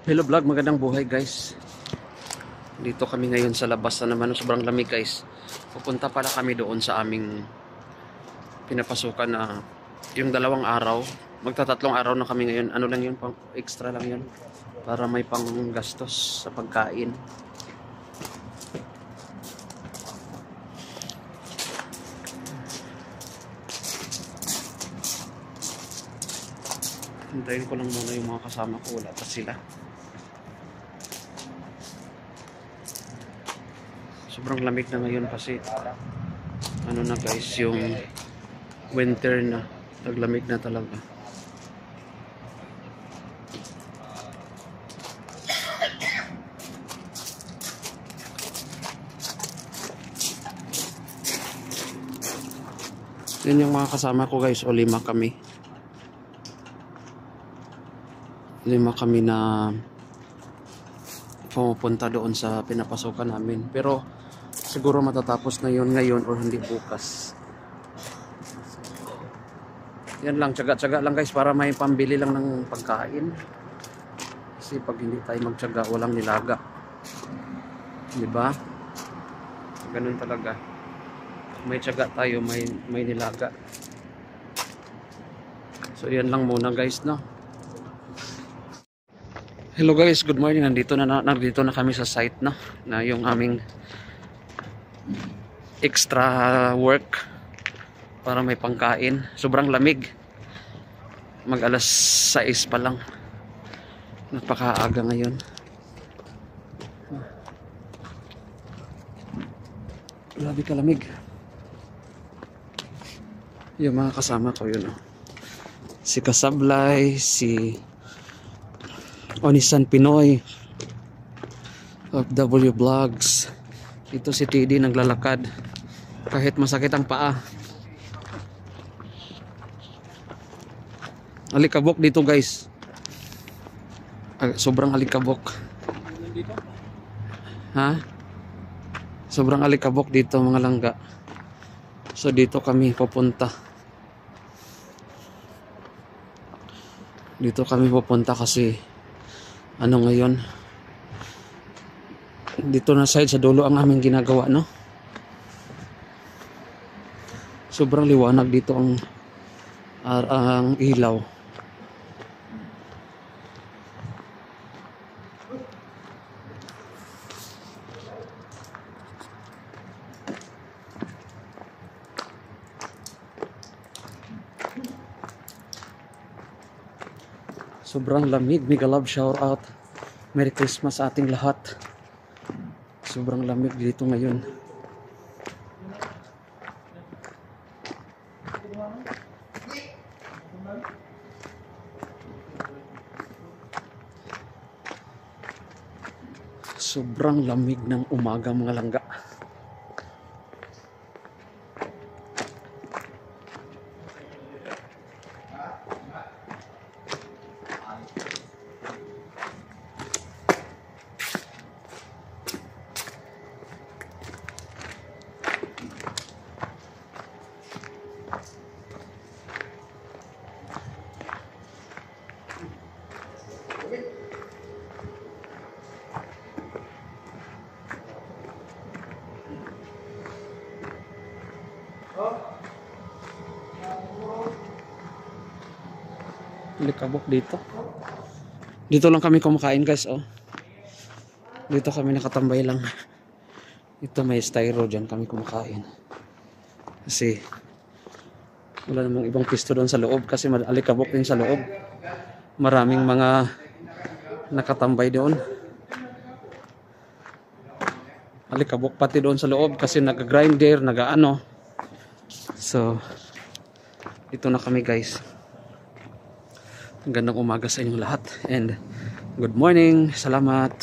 Hello vlog, magandang buhay guys. Dito kami ngayon sa labas na naman, sobrang lamig guys. Pupunta pala kami doon sa aming pinapasukan na yung 2 araw. Magtatatlong araw na kami ngayon. Ano lang yun, pang extra lang yun. Para may pang gastos sa pagkain. Hintayin ko lang muna yung mga kasama ko, wala pa sila. Sobrang lamig na ngayon kasi ano na guys, yung winter na, taglamig na talaga. Yun yung mga kasama ko guys, o 5 kami. 5 kami na pumupunta doon sa pinapasukan namin. Pero siguro matatapos na yun ngayon or hindi bukas. Yan lang, tsaga-tsaga lang guys para may pambili lang ng pagkain. Kasi pag hindi tayo magtsaga, walang nilaga. Diba? Ganun talaga. Pag may tsaga tayo, may nilaga. So yan lang muna guys, no? Hello guys, good morning. Nandito na kami sa site, no? Na yung aming extra work para may pangkain. Sobrang lamig. Mag alas 6 pa lang. Napakaaga ngayon. Grabe kalamig. Yung mga kasama ko yun, oh. Si Kasablay, si Onisan Pinoy, FW Vlogs. Ito si TD naglalakad kahit masakit ang paa. Alikabok dito guys. Sobrang alikabok. Ha? Sobrang alikabok dito mga langga. So dito kami pupunta. Dito kami pupunta kasi ano ngayon, dito na side sa dulo ang aming ginagawa, no? Sobrang liwanag dito ang ilaw. Sobrang lamig. Mega love shout out. Merry Christmas sa ating lahat. Sobrang lamig dito ngayon. Sobrang lamig ng umaga mga langga. Likabok dito. Dito lang kami kumakain guys, oh. Dito kami nakatambay lang. Ito may styro, dyan kami kumakain. Kasi wala namang ibang pisto doon sa loob kasi alikabok din sa loob. Maraming mga nakatambay doon. Alikabok pati doon sa loob kasi nag-grinder, nag-ano. So ito na kami guys. Gandang umaga sa inyong lahat and good morning. Salamat.